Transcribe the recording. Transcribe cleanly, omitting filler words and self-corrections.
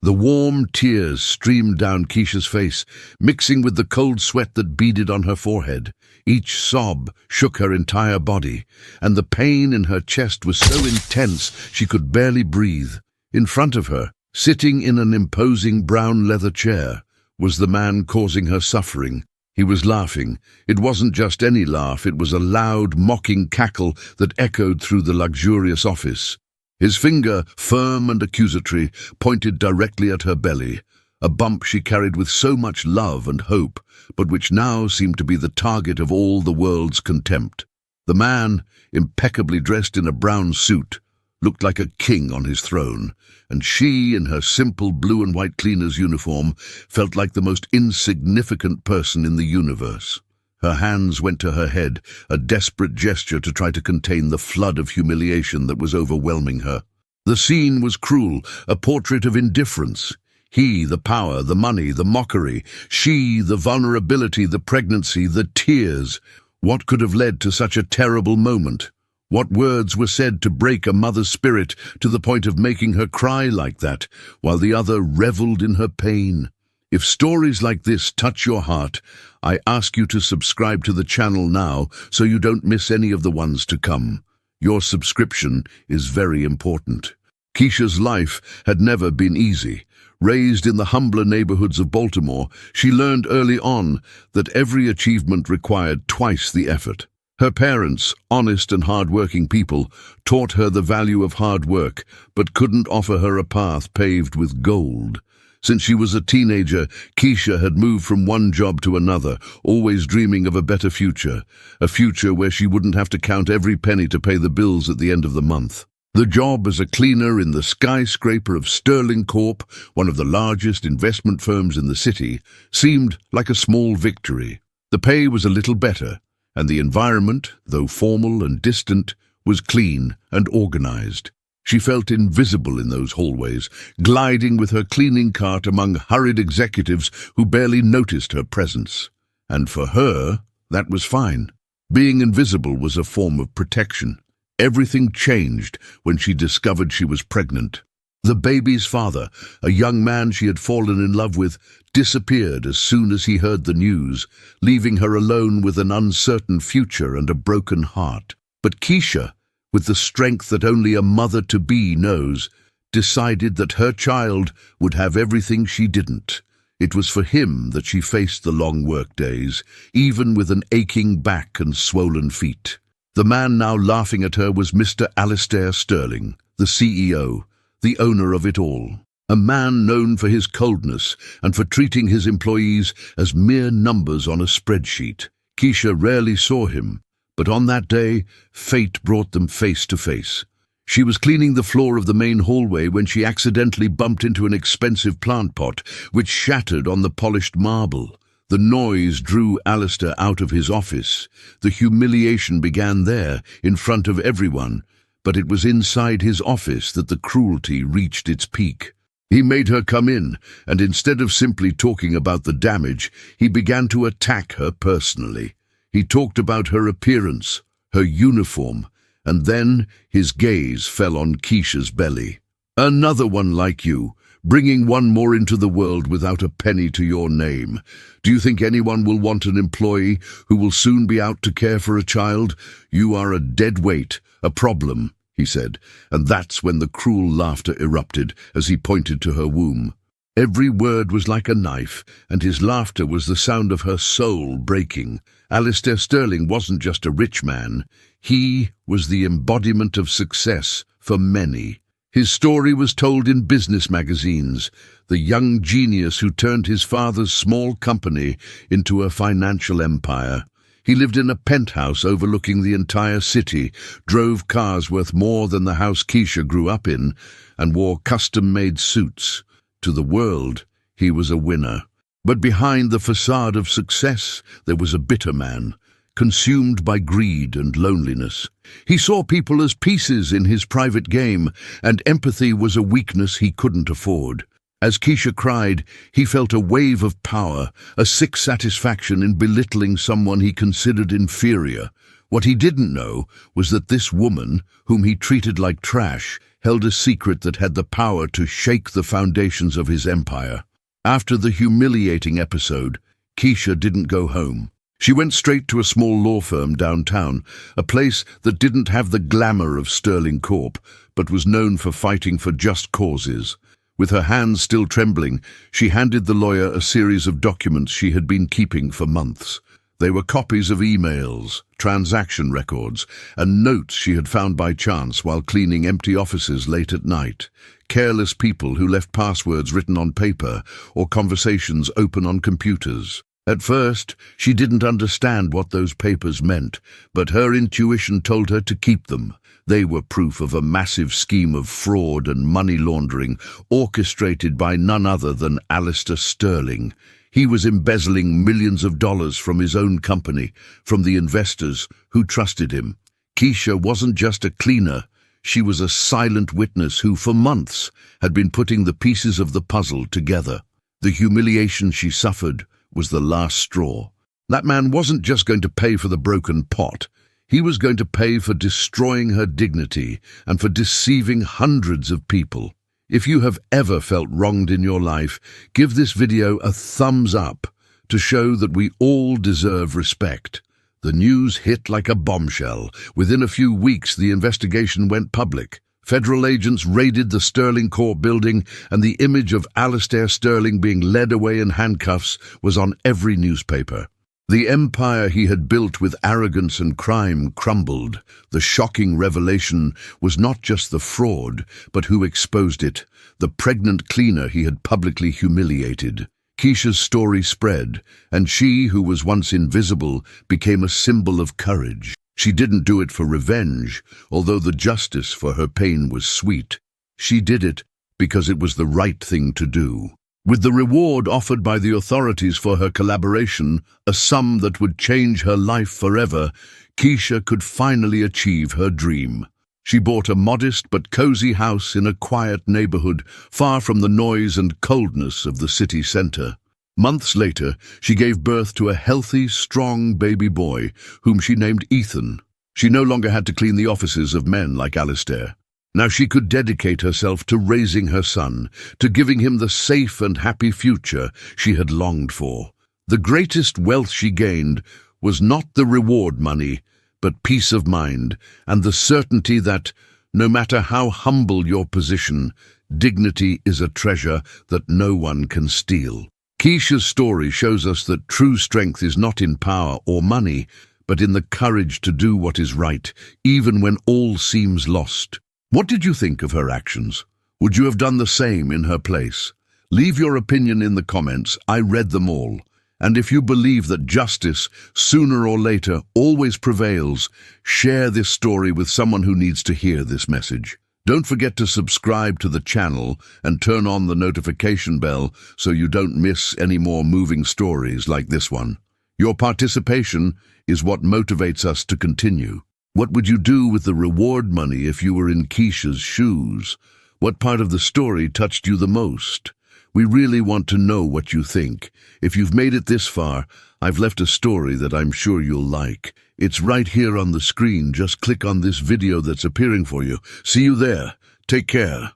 The warm tears streamed down Keisha's face, mixing with the cold sweat that beaded on her forehead. Each sob shook her entire body, and the pain in her chest was so intense she could barely breathe. In front of her, sitting in an imposing brown leather chair, was the man causing her suffering. He was laughing. It wasn't just any laugh, it was a loud, mocking cackle that echoed through the luxurious office. His finger, firm and accusatory, pointed directly at her belly, a bump she carried with so much love and hope, but which now seemed to be the target of all the world's contempt. The man, impeccably dressed in a brown suit, looked like a king on his throne, and she, in her simple blue and white cleaner's uniform, felt like the most insignificant person in the universe. Her hands went to her head, a desperate gesture to try to contain the flood of humiliation that was overwhelming her. The scene was cruel, a portrait of indifference. He, the power, the money, the mockery. She, the vulnerability, the pregnancy, the tears. What could have led to such a terrible moment? What words were said to break a mother's spirit to the point of making her cry like that, while the other reveled in her pain? If stories like this touch your heart, I ask you to subscribe to the channel now so you don't miss any of the ones to come. Your subscription is very important. Keisha's life had never been easy. Raised in the humbler neighborhoods of Baltimore, she learned early on that every achievement required twice the effort. Her parents, honest and hard-working people, taught her the value of hard work, but couldn't offer her a path paved with gold. Since she was a teenager, Keisha had moved from one job to another, always dreaming of a better future, a future where she wouldn't have to count every penny to pay the bills at the end of the month. The job as a cleaner in the skyscraper of Sterling Corp, one of the largest investment firms in the city, seemed like a small victory. The pay was a little better, and the environment, though formal and distant, was clean and organized. She felt invisible in those hallways, gliding with her cleaning cart among hurried executives who barely noticed her presence. And for her, that was fine. Being invisible was a form of protection. Everything changed when she discovered she was pregnant. The baby's father, a young man she had fallen in love with, disappeared as soon as he heard the news, leaving her alone with an uncertain future and a broken heart. But Keisha, with the strength that only a mother-to-be knows, decided that her child would have everything she didn't. It was for him that she faced the long work days, even with an aching back and swollen feet. The man now laughing at her was Mr. Alistair Sterling, the CEO, the owner of it all. A man known for his coldness and for treating his employees as mere numbers on a spreadsheet. Keisha rarely saw him, but on that day, fate brought them face to face. She was cleaning the floor of the main hallway when she accidentally bumped into an expensive plant pot, which shattered on the polished marble. The noise drew Alistair out of his office. The humiliation began there, in front of everyone, but it was inside his office that the cruelty reached its peak. He made her come in, and instead of simply talking about the damage, he began to attack her personally. He talked about her appearance, her uniform, and then his gaze fell on Keisha's belly. "Another one like you, bringing one more into the world without a penny to your name. Do you think anyone will want an employee who will soon be out to care for a child? You are a dead weight, a problem," he said, and that's when the cruel laughter erupted as he pointed to her womb. Every word was like a knife, and his laughter was the sound of her soul breaking. Alistair Sterling wasn't just a rich man. He was the embodiment of success for many. His story was told in business magazines, the young genius who turned his father's small company into a financial empire. He lived in a penthouse overlooking the entire city, drove cars worth more than the house Keisha grew up in, and wore custom-made suits. To the world, he was a winner. But behind the facade of success, there was a bitter man, consumed by greed and loneliness. He saw people as pieces in his private game, and empathy was a weakness he couldn't afford. As Keisha cried, he felt a wave of power, a sick satisfaction in belittling someone he considered inferior. What he didn't know was that this woman, whom he treated like trash, held a secret that had the power to shake the foundations of his empire. After the humiliating episode, Keisha didn't go home. She went straight to a small law firm downtown, a place that didn't have the glamour of Sterling Corp, but was known for fighting for just causes. With her hands still trembling, she handed the lawyer a series of documents she had been keeping for months. They were copies of emails, transaction records, and notes she had found by chance while cleaning empty offices late at night. Careless people who left passwords written on paper or conversations open on computers. At first, she didn't understand what those papers meant, but her intuition told her to keep them. They were proof of a massive scheme of fraud and money laundering orchestrated by none other than Alistair Sterling. He was embezzling millions of dollars from his own company, from the investors who trusted him. Keisha wasn't just a cleaner. She was a silent witness who, for months, had been putting the pieces of the puzzle together. The humiliation she suffered was the last straw. That man wasn't just going to pay for the broken pot. He was going to pay for destroying her dignity and for deceiving hundreds of people. If you have ever felt wronged in your life, give this video a thumbs up to show that we all deserve respect. The news hit like a bombshell. Within a few weeks, the investigation went public. Federal agents raided the Sterling Corp building, and the image of Alistair Sterling being led away in handcuffs was on every newspaper. The empire he had built with arrogance and crime crumbled. The shocking revelation was not just the fraud, but who exposed it, the pregnant cleaner he had publicly humiliated. Keisha's story spread, and she, who was once invisible, became a symbol of courage. She didn't do it for revenge, although the justice for her pain was sweet. She did it because it was the right thing to do. With the reward offered by the authorities for her collaboration, a sum that would change her life forever, Keisha could finally achieve her dream. She bought a modest but cozy house in a quiet neighborhood, far from the noise and coldness of the city center. Months later, she gave birth to a healthy, strong baby boy, whom she named Ethan. She no longer had to clean the offices of men like Alistair. Now she could dedicate herself to raising her son, to giving him the safe and happy future she had longed for. The greatest wealth she gained was not the reward money, but peace of mind and the certainty that, no matter how humble your position, dignity is a treasure that no one can steal. Keisha's story shows us that true strength is not in power or money, but in the courage to do what is right, even when all seems lost. What did you think of her actions? Would you have done the same in her place? Leave your opinion in the comments. I read them all. And if you believe that justice, sooner or later, always prevails, share this story with someone who needs to hear this message. Don't forget to subscribe to the channel and turn on the notification bell so you don't miss any more moving stories like this one. Your participation is what motivates us to continue. What would you do with the reward money if you were in Keisha's shoes? What part of the story touched you the most? We really want to know what you think. If you've made it this far, I've left a story that I'm sure you'll like. It's right here on the screen. Just click on this video that's appearing for you. See you there. Take care.